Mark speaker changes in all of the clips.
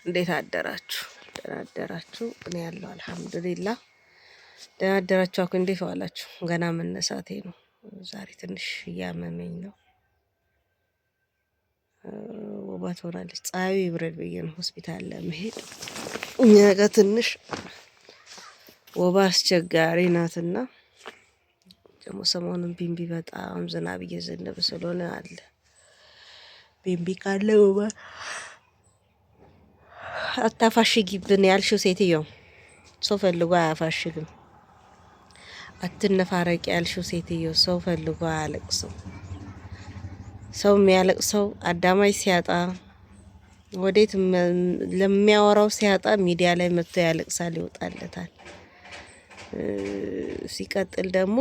Speaker 1: እንዴት አደራችሁ? ደህና አደራችሁ? እኔ ያለው አልሐምዱሊላህ። ደህና አደራችሁ? አኩ እንዴት ዋላችሁ? ገና መነሳቴ ነው። ዛሬ ትንሽ እያመመኝ ነው። ወባ ትሆናለች። ፀሐዩ ይብረድ ብዬ ነው ሆስፒታል ለመሄድ። እኛ ጋር ትንሽ ወባ አስቸጋሪ ናትና ደግሞ ሰሞኑን ቢንቢ በጣም ዝናብ እየዘነበ ስለሆነ አለ ቢንቢ ካለ ወባ አታፋሽጊብን ያልሽው ሴትዮ ሰው ፈልጎ አያፋሽግም። አትነፋረቂ ያልሽው ሴትዮ ሰው ፈልጎ አያለቅስም። ሰው የሚያለቅሰው አዳማጭ ሲያጣ ወዴት ለሚያወራው ሲያጣ ሚዲያ ላይ መጥቶ ያለቅሳል፣ ይወጣለታል። ሲቀጥል ደግሞ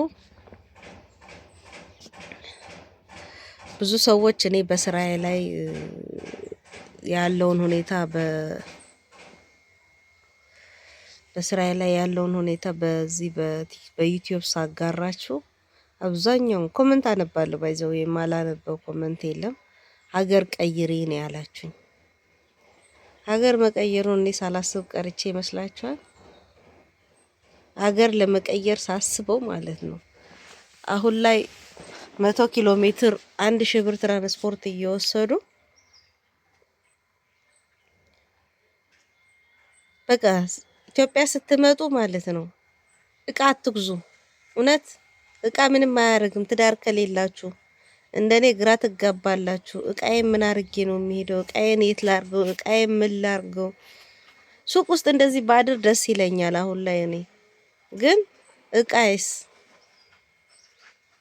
Speaker 1: ብዙ ሰዎች እኔ በስራዬ ላይ ያለውን ሁኔታ በስራዬ ላይ ያለውን ሁኔታ በዚህ በዩቲዩብ ሳጋራችሁ አብዛኛውን ኮመንት አነባለሁ። ባይዘው የማላነበው ኮመንት የለም። ሀገር ቀይሪ ነው ያላችሁኝ። ሀገር መቀየሩን እኔ ሳላስብ ቀርቼ ይመስላችኋል? ሀገር ለመቀየር ሳስበው ማለት ነው አሁን ላይ 100 ኪሎ ሜትር 1000 ብር ትራንስፖርት እየወሰዱ በቃ ኢትዮጵያ ስትመጡ ማለት ነው እቃ አትግዙ። እውነት እቃ ምንም አያደርግም። ትዳር ከሌላችሁ እንደኔ ግራ ትጋባላችሁ። እቃዬን ምን አርጌ ነው የሚሄደው? እቃዬን የት ላርገው? እቃዬን ምን ላርገው? ሱቅ ውስጥ እንደዚህ ባድር ደስ ይለኛል። አሁን ላይ እኔ ግን እቃዬስ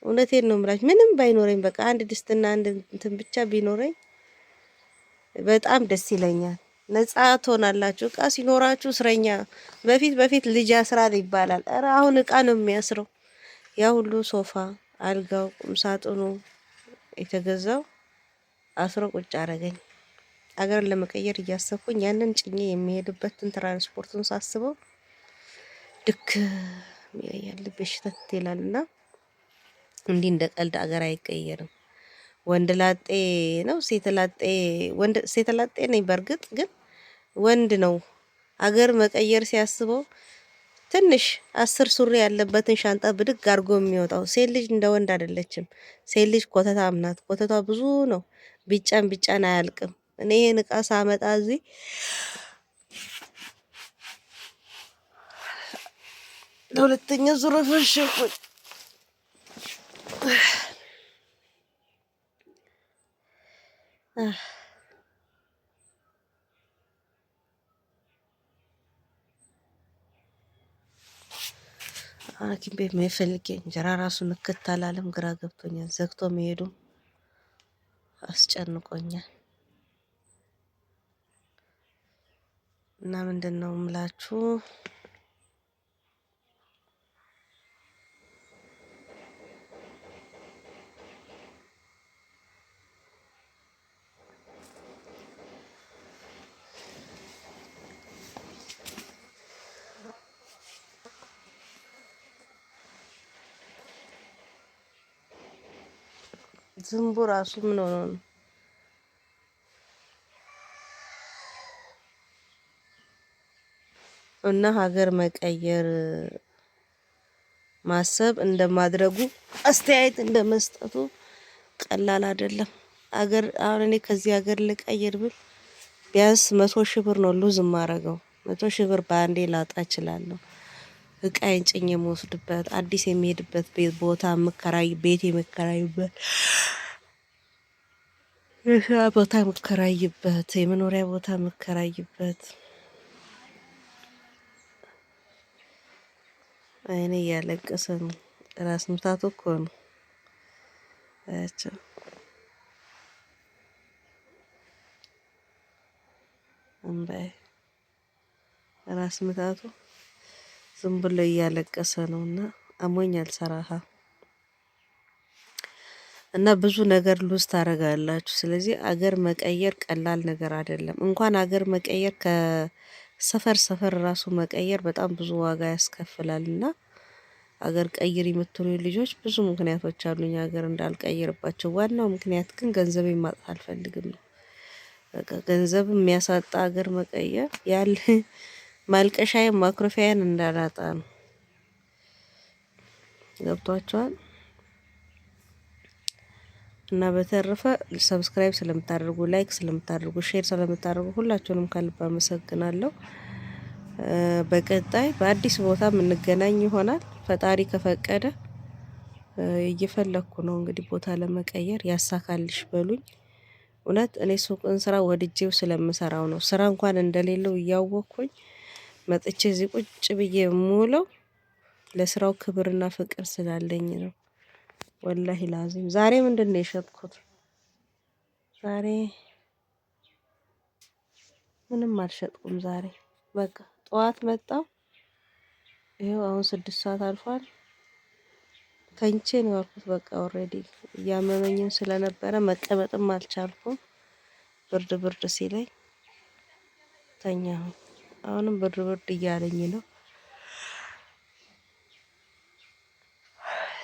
Speaker 1: እውነቴን ነው የምላችሁ ምንም ባይኖረኝ በቃ አንድ ድስትና አንድ እንትን ብቻ ቢኖረኝ በጣም ደስ ይለኛል። ነጻ ትሆናላችሁ። እቃ ሲኖራችሁ እስረኛ በፊት ልጅ ያስራል ይባላል። ኧረ አሁን እቃ ነው የሚያስረው። ያ ሁሉ ሶፋ፣ አልጋው፣ ቁምሳጥኑ የተገዛው አስሮ ቁጭ አረገኝ። አገርን ለመቀየር እያሰብኩኝ ያንን ጭኜ የሚሄድበትን ትራንስፖርቱን ሳስበው ድክ ይለኛል፣ በሽተት ይላልና እንዲህ እንደ ቀልድ አገር አይቀየርም። ወንድ ላጤ ነው ሴት ላጤ ሴት ላጤ ነኝ። በእርግጥ ግን ወንድ ነው አገር መቀየር ሲያስበው ትንሽ 10 ሱሪ ያለበትን ሻንጣ ብድግ አድርጎ የሚወጣው። ሴት ልጅ እንደ ወንድ አይደለችም። ሴት ልጅ ኮተታም ናት። ኮተቷ ብዙ ነው። ቢጫን አያልቅም። እኔ ይሄን እቃ ሳመጣ እዚህ ለሁለተኛ ዙር ፈሸኩኝ። ሐኪም ቤት መሄድ ፈልጌ እንጀራ ራሱ ንክት አላለም። ግራ ገብቶኛል። ዘግቶ መሄዱ አስጨንቆኛል። እና ምንድን ነው የምላችሁ ዝንቡ ራሱ ምን ሆኖ ነው? እና ሀገር መቀየር ማሰብ እንደማድረጉ አስተያየት እንደመስጠቱ ቀላል አይደለም። አሁን እኔ ከዚህ ሀገር ልቀይር ብል ቢያንስ 100 ሺህ ብር ነው ሉዝ የማረገው። 100 ሺህ ብር በአንዴ ላጣ እችላለሁ። እቃዬን ጭኜ የምወስድበት አዲስ የሚሄድበት ቦታ ቤት የምከራይበት የስራ ቦታ የምከራይበት የመኖሪያ ቦታ የምከራይበት አይኔ እያለቀሰ ነው። ራስ ምታቱ እኮ ነው አያቸው። እንባይ ራስ ምታቱ ዝም ብሎ እያለቀሰ ነውና አሞኛል ሰራሃ። እና ብዙ ነገር ሉዝ ታደርጋላችሁ። ስለዚህ አገር መቀየር ቀላል ነገር አይደለም። እንኳን አገር መቀየር ከሰፈር ራሱ መቀየር በጣም ብዙ ዋጋ ያስከፍላልና አገር ቀይር የምትሉ ልጆች ብዙ ምክንያቶች አሉኝ አገር እንዳልቀይርባቸው። ዋናው ምክንያት ግን ገንዘቤን ማጣት አልፈልግም ነው። በቃ ገንዘብ የሚያሳጣ ሀገር መቀየር ያለ ማልቀሻዬን ማኩረፊያን እንዳላጣ ነው። ገብቷቸዋል። እና በተረፈ ሰብስክራይብ ስለምታደርጉ፣ ላይክ ስለምታደርጉ፣ ሼር ስለምታደርጉ ሁላችሁንም ከልብ አመሰግናለሁ። በቀጣይ በአዲስ ቦታ የምንገናኝ ይሆናል ፈጣሪ ከፈቀደ። እየፈለኩ ነው እንግዲህ ቦታ ለመቀየር ያሳካልሽ በሉኝ። እውነት እኔ ሱቅን ስራ ወድጄው ስለምሰራው ነው። ስራ እንኳን እንደሌለው እያወቅኩኝ መጥቼ እዚህ ቁጭ ብዬ የምውለው ለስራው ክብርና ፍቅር ስላለኝ ነው። ወላሂ ላዚም ዛሬ ምንድነው የሸጥኩት? ዛሬ ምንም አልሸጥኩም። ዛሬ በቃ ጠዋት መጣሁ። ይኸው አሁን 6 ሰዓት አልፏል። ተኝቼ ነው ያልኩት። በቃ ኦልሬዲ እያመመኝም ስለነበረ መቀመጥም አልቻልኩም። ብርድ ብርድ ሲለኝ ተኛሁ። አሁንም ብርድ ብርድ እያለኝ ነው።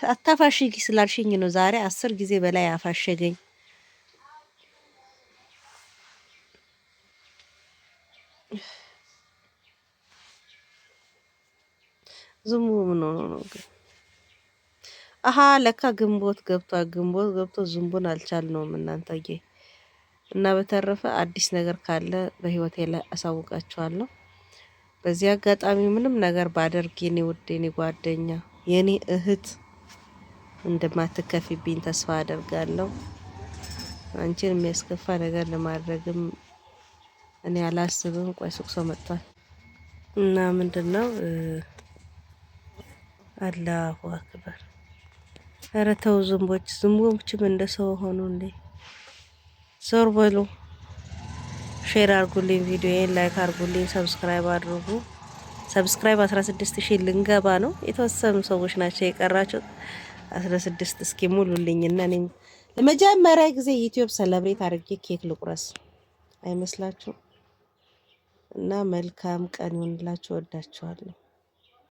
Speaker 1: አታፋሽጊ ስላልሽኝ ነው ዛሬ 10 ጊዜ በላይ አፋሸገኝ። ዝሙ ምን ሆኖ ነው ግን? አሀ ለካ ግንቦት ገብቷል። ግንቦት ገብቶ ዝንቡን አልቻልነውም እናንተዬ። እና በተረፈ አዲስ ነገር ካለ በህይወቴ ላይ አሳውቃችኋለሁ። በዚህ አጋጣሚ ምንም ነገር ባደርግ የኔ ውድ የኔ ጓደኛ የኔ እህት እንደማትከፊብኝ ተስፋ አደርጋለሁ። አንቺን የሚያስከፋ ነገር ለማድረግም እኔ አላስብም። ቆይ ሱቅ ሰው መጥቷል እና ምንድነው? አላሁ አክበር። ኧረ ተው ዝንቦች፣ ዝንቦችም እንደ ሰው ሆኑ እንዴ? ዞር በሉ። ሼር አድርጉልኝ፣ ቪዲዮዬን ላይክ አድርጉልኝ፣ ሰብስክራይብ አድርጉ። ሰብስክራይብ 16,000 ልንገባ ነው። የተወሰኑ ሰዎች ናቸው የቀራቸው። 16 እስኪ ሙሉልኝና እኔም ለመጀመሪያ ጊዜ ዩቲዩብ ሰለብሬት አድርጌ ኬክ ልቁረስ አይመስላችሁ? እና መልካም ቀን ይሁንላችሁ። ወዳችኋለሁ።